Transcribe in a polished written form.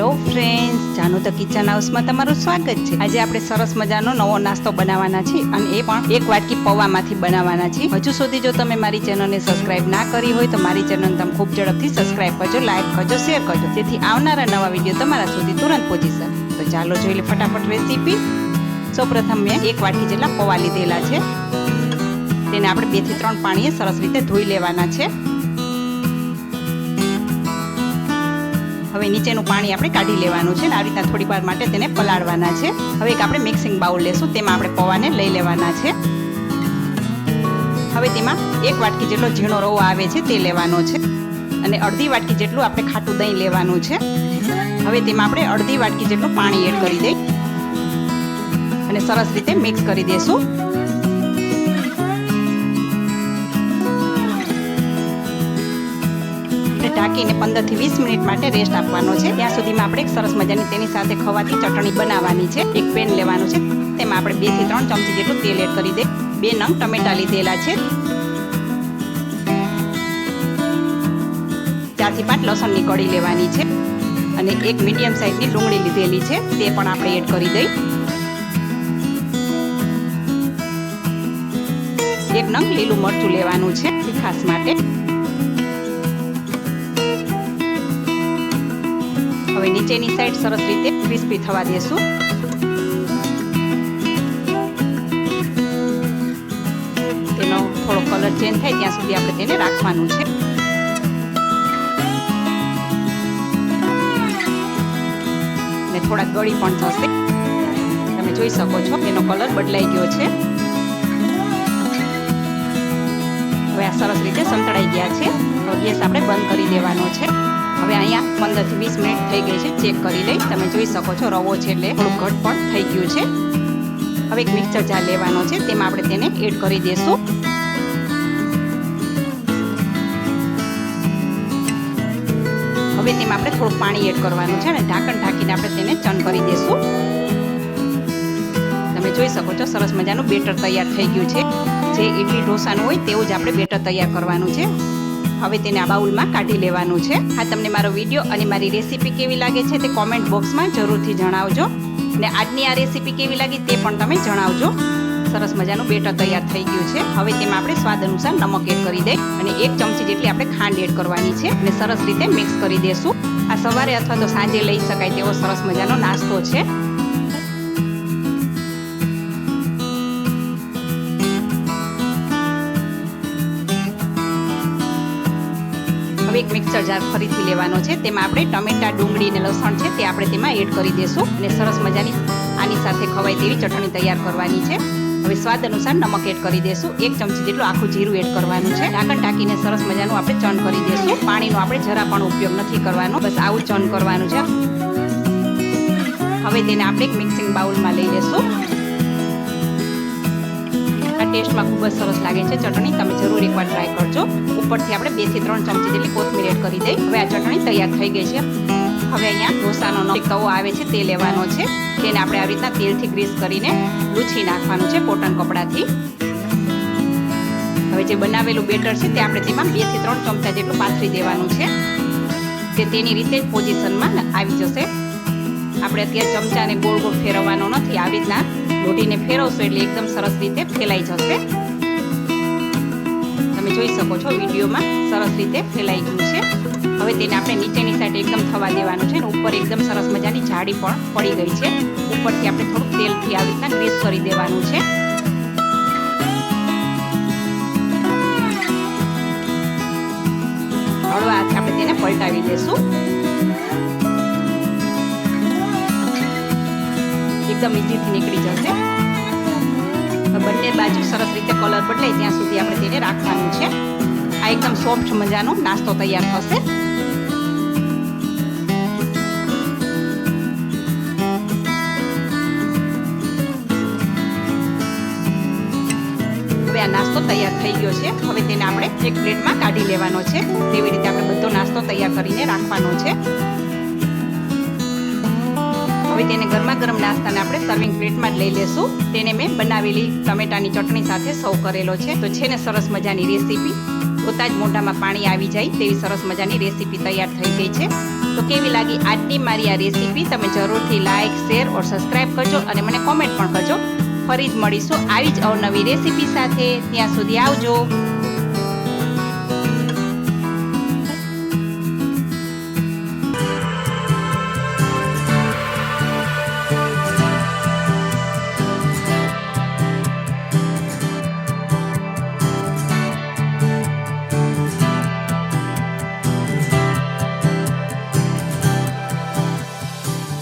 Hello friends, Janu the kitchen હાઉસમાં તમારું સ્વાગત છે। આજે આપણે સરસ મજાનો નવો નાસ્તો બનાવવાના છે અને એ પણ એક વાટકી પૌવામાંથી બનાવવાના છે। હજુ સુધી જો તમે મારી ચેનલને સબસ્ક્રાઇબ ના કરી હોય તો મારી ચેનલને તમે ખૂબ ઝડપથી સબસ્ક્રાઇબ કરજો, લાઈક કરજો, શેર કરજો, જેથી આવનારા નવા વિડીયો તમારા સુધી તુરંત પહોંચી શકે। તો ચાલો જોઈ લે ફટાફટ રેસીપી। સૌપ્રથમ મેં એક વાટકી જેટલા પૌવા લીધેલા છે, તેને આપણે 2 થી 3 પાણીએ સરસ રીતે ધોઈ લેવાના છે। હવે નીચેનું પાણી આપણે કાઢી લેવાનું છે ને આ રીતના થોડી વાર માટે તેને પલાળવાના છે। હવે એક આપણે મિક્સિંગ બાઉલ લેશું, તેમાં આપણે પૌવાને લઈ લેવાના છે। હવે તેમાં 1 વાટકી જેટલો ઝીણો રવો આવે છે તે લેવાનો છે અને અડધી વાટકી જેટલું આપણે ખાટું દહીં લેવાનું છે। હવે તેમાં આપણે અડધી વાટકી જેટલું પાણી એડ કરી દઈ અને સરસ રીતે મિક્સ કરી દેશું। ઢાંકીને 15 થી 20 મિનિટ માટે રેસ્ટ આપવાનો છે। ત્યાં સુધીમાં આપણે એક સરસ મજાની તેની સાથે ખવાતી ચટણી બનાવવાની છે। એક પેન લેવાનું છે, તેમાં આપણે 2 થી 3 ચમચી જેટલું તેલ એડ કરી દે। 2 નંગ ટમેટા લીધેલા છે, 4 થી 5 લસણની કળી લેવાની છે અને એક મીડિયમ સાઇઝની ડુંગળી લીધેલી છે, તે પણ આપણે એડ કરી દઈ। 1 નંગ લીલું મરચું લેવાનું છે તીખાસ માટે। હવે નીચેની સાઈડ સરસ રીતે ક્રિસ્પી થવા દેશું। તેનો થોડો કલર ચેન્જ થાય ત્યાં સુધી આપણે તેને રાખવાનું છે। અને થોડા ગળી પણ થશે, તમે જોઈ શકો છો એનો કલર બદલાઈ ગયો છે। હવે આ સરસ રીતે સંતળાઈ ગયા છે, તો ગેસ આપણે બંધ કરી દેવાનો છે। હવે અહીંયા 15 થી 20 મિનિટ થઈ ગઈ છે, ચેક કરી લઈ। તમે જોઈ શકો છો રવો છે એટલે થોડું ઘટ પણ થઈ ગયું છે। હવે એક મિક્સર જાર લેવાનો છે, તેમાં આપણે તેને એડ કરી દેશું। હવે તેમાં આપણે થોડું પાણી એડ કરવાનું છે અને ઢાંકણ ઢાંકીને આપણે તેને ચન કરી દેશું। તમે જોઈ શકો છો સરસ મજાનું બેટર તૈયાર થઈ ગયું છે। જે ઇડલી ઢોસાનું હોય તેવું જ આપણે બેટર તૈયાર કરવાનું છે। હવે તેને આ બાઉલમાં કાઢી લેવાનું છે। હા, તમને મારો વિડીયો અને મારી રેસીપી કેવી લાગે છે તે કોમેન્ટ બોક્સમાં જરૂરથી જણાવજો અને આજની આ રેસીપી કેવી લાગી તે પણ તમે જણાવજો। સરસ મજાનું બેટર તૈયાર થઈ ગયું છે। હવે તેમાં આપણે સ્વાદ અનુસાર નમક એડ કરી દઈ અને 1 ચમચી જેટલી આપણે ખાંડ એડ કરવાની છે અને સરસ રીતે મિક્સ કરી દેશું। આ સવારે અથવા તો સાંજે લઈ શકાય તેવો સરસ મજાનો નાસ્તો છે। હવે એક મિક્સર જાર ફરીથી લેવાનો છે, તેમાં આપણે ટમેટા, ડુંગળી અને લસણ છે તે આપણે તેમાં એડ કરી દેશું અને સરસ મજાની આની સાથે ખવાય તેવી ચટણી તૈયાર કરવાની છે। હવે સ્વાદ અનુસાર નમક એડ કરી દેશું। 1 ચમચી જેટલું આખું જીરું એડ કરવાનું છે। ઢાંકણ ઢાંકીને સરસ મજાનું આપણે ચન કરી દેશું। પાણીનો આપણે જરા પણ ઉપયોગ નથી કરવાનો, બસ આવું ચન કરવાનું છે। હવે તેને આપણે એક મિક્સિંગ બાઉલમાં લઈ લેશું। આ ટેસ્ટમાં ખૂબ જ સરસ લાગે છે ચટણી, તમે જરૂર એકવાર ટ્રાય કરજો। ઉપરથી આપણે 2 થી 3 ચમચી જેટલી કોથમીર એડ કરી દઈ। હવે આ ચટણી તૈયાર થઈ ગઈ છે। હવે અહીંયા ઢોસાનો તવો આવે છે તે લેવાનો છે, તેને આપણે આવી રીતના તેલથી ગ્રીસ કરીને લૂછી નાખવાનું છે કોટન કપડાથી। હવે જે બનાવેલું બેટર છે તે આપણે તેમાં 2 થી 3 ચમચા જેટલું પાથરી દેવાનું છે, તે તેની રીતે જ પોઝિશનમાં આવી જશે। આપણે અત્યારે ચમચાને ગોળ ગોળ ફેરવવાનો નથી, આવી રીતના લોટીને ફેરવશો એટલે એકદમ સરસ રીતે ફેલાઈ જશે। તમે જોઈ શકો છો વિડીયોમાં સરસ રીતે ફેલાઈ ગયું છે। હવે તેને આપણે નીચેની સાઈડ એકદમ થવા દેવાનું છે અને ઉપર એકદમ સરસ મજાની જાડી પણ પડી ગઈ છે। ઉપરથી આપણે થોડુંક તેલથી આવી રીતના ગ્રીસ કરી દેવાનું છે। હળવા હાથે આપણે તેને પલટાવી દેશું। એકદમ ઇઝીથી નીકળી જશે। બંને બાજુ સરસ રીતે કલર બદલાય ત્યાં સુધી આપણે તેને રાખવાનું છે। આ એકદમ સોફ્ટ મજાનો નાસ્તો તૈયાર થશે। હવે આ નાસ્તો તૈયાર થઈ ગયો છે। હવે તેને આપણે એક પ્લેટમાં કાઢી લેવાનો છે। તેવી રીતે આપણે બધો નાસ્તો તૈયાર કરીને રાખવાનો છે। હવે તેને ગરમા ગરમ નાસ્તાને આપણે સર્વિંગ પ્લેટમાં જ લઈ લેશું। તેને મેં બનાવેલી ટમેટાની ચટણી સાથે સર્વ કરેલો છે। તો છે ને સરસ મજાની રેસીપી, જોતા જ મોઢામાં પાણી આવી જાય તેવી સરસ મજાની રેસીપી તૈયાર થઈ ગઈ છે। તો કેવી લાગી આજની મારી આ રેસીપી? તમે જરૂરથી લાઇક, શેર ઓર સબસ્ક્રાઈબ કરજો અને મને કોમેન્ટ પણ કરજો. ફરી જ મળીશું આવી જ અવનવી રેસીપી સાથે. ત્યાં સુધી આવજો.